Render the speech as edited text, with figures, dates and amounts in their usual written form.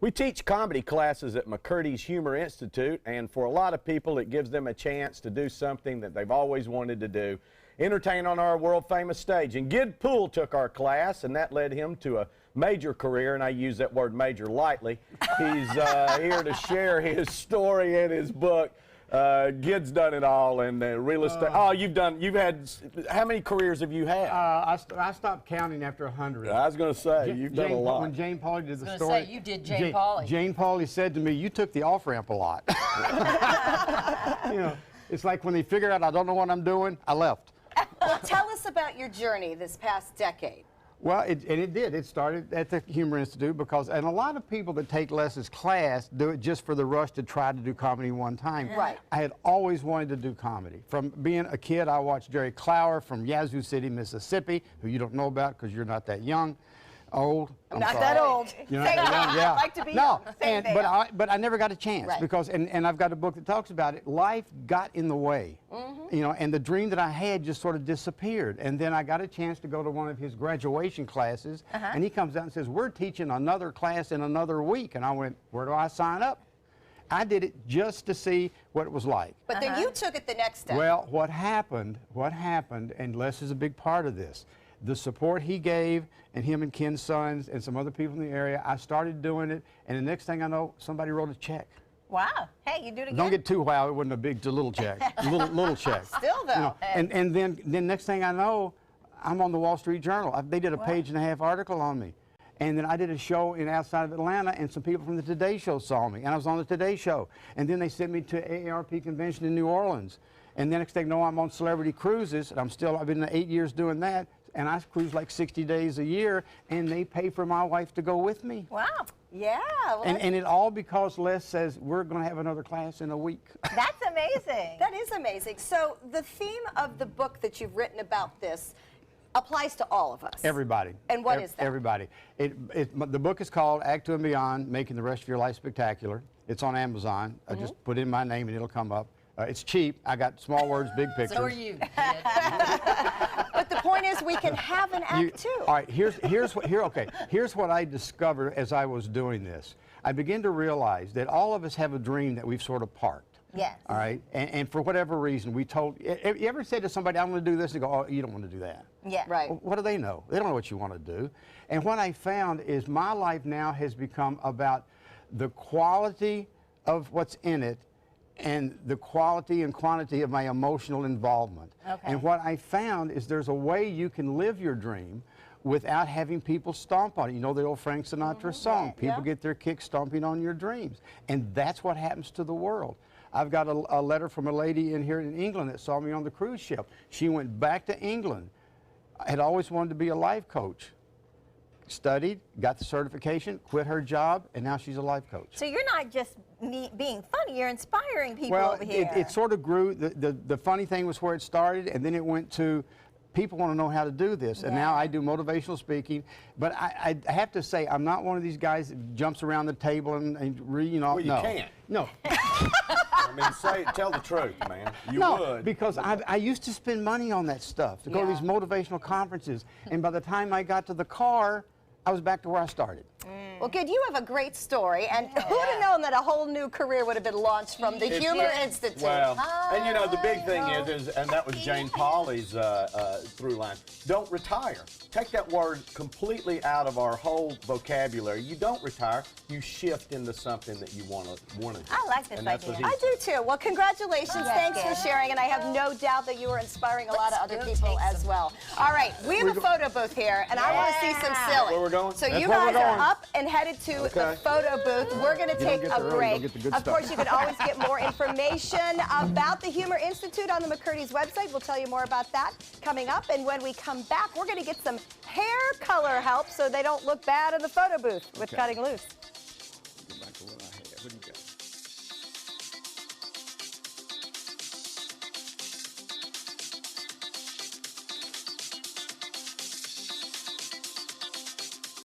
We teach comedy classes at McCurdy's Humor Institute, and for a lot of people, it gives them a chance to do something that they've always wanted to do, entertain on our world-famous stage. And Gid Poole took our class, and that led him to a major career, and I use that word major lightly. He's here to share his story in his book. Gid's done it all, and real estate. You've had, how many careers have you had? I stopped counting after 100. I was going to say, you've done a lot. When Jane Pauley did the I was story. going to say, you did Jane Pauley. Jane Pauley said to me, you took the off-ramp a lot. You know, it's like when they figured out I don't know what I'm doing, I left. Well, tell us about your journey this past decade. Well, it did. It started at the Humor Institute and a lot of people that take Les's class do it just for the rush to try to do comedy one time. Right. I had always wanted to do comedy. From being a kid, I watched Jerry Clower from Yazoo City, Mississippi, who you don't know about because you're not that young. Old. I'm not that old. You're Same not that young, yeah. I'd like to be no, young. Same but I never got a chance Right. because, and I've got a book that talks about it. Life got in the way, you know, and the dream that I had just sort of disappeared. And then I got a chance to go to one of his graduation classes, and he comes out and says, "We're teaching another class in another week." And I went, "Where do I sign up?" I did it just to see what it was like. But then you took it the next step. Well, what happened, and Les is a big part of this, the support he gave, and him and Ken's sons and some other people in the area, I started doing it, and the next thing I know, somebody wrote a check. Wow. Hey, you do it again. Don't get too wow, it wasn't a big, a little check, little check. Still, though. You know, and then next thing I know, I'm on the Wall Street Journal. They did a page-and-a-half article on me. And then I did a show outside of Atlanta, and some people from the Today Show saw me, and I was on the Today Show. And then they sent me to AARP convention in New Orleans. And the next thing I know, I'm on Celebrity Cruises, and I've been 8 years doing that, and I cruise like 60 days a year, and they pay for my wife to go with me. Wow. Yeah. Well, And it all because Les says, we're going to have another class in a week. That's amazing. that is amazing. So the theme of the book that you've written about this applies to all of us. Everybody. And what is that? Everybody. The book is called Act Two and Beyond, Making the Rest of Your Life Spectacular. It's on Amazon. I just put in my name and it'll come up. It's cheap. I got small words, big pictures. So are you, kid. But the point is, we can have an act too. All right, here's what I discovered as I was doing this. I began to realize that all of us have a dream that we've sort of parked. Yes. All right, and for whatever reason, you ever said to somebody, "I'm going to do this," and go, "Oh, you don't want to do that." Yeah. Right. Well, what do they know? They don't know what you want to do. And what I found is my life now has become about the quality of what's in it and the quality and quantity of my emotional involvement. Okay. And what I found is there's a way you can live your dream without having people stomp on it. You know the old Frank Sinatra song, people get their kick stomping on your dreams. And that's what happens to the world. I've got a letter from a lady in here in England that saw me on the cruise ship. She went back to England. I had always wanted to be a life coach. Studied, got the certification, quit her job, and now she's a life coach. So you're not just being funny, you're inspiring people over here. It sort of grew. The funny thing was where it started, and then it went to people want to know how to do this. And now I do motivational speaking. But I have to say, I'm not one of these guys that jumps around the table and you know. Well, you can't. No. I mean, tell the truth, man. You would. Because I used to spend money on that stuff, to go to these motivational conferences. And by the time I got to the car, I was back to where I started. Well, good, you have a great story, and who would have known that a whole new career would have been launched from the Humor Institute? Well, and you know, the big thing is, and that was Jane Pauley's through line, don't retire. Take that word completely out of our whole vocabulary. You don't retire, you shift into something that you want to do. I like this And that's idea. what I do too. Well, congratulations. Thanks for sharing, and I have no doubt that you are inspiring a lot of other people as well. All right, we have a photo booth here, and I want to see some silly. Where we're going? So That's you where we're guys are going. up and headed to the photo booth. We're going to take get a there early, break. you'll get the good Of stuff. course, you can always get more information about the Humor Institute on the McCurdy's website. We'll tell you more about that coming up. And when we come back, we're going to get some hair color help so they don't look bad in the photo booth with Cutting Loose. Get back to what I had. What do you got?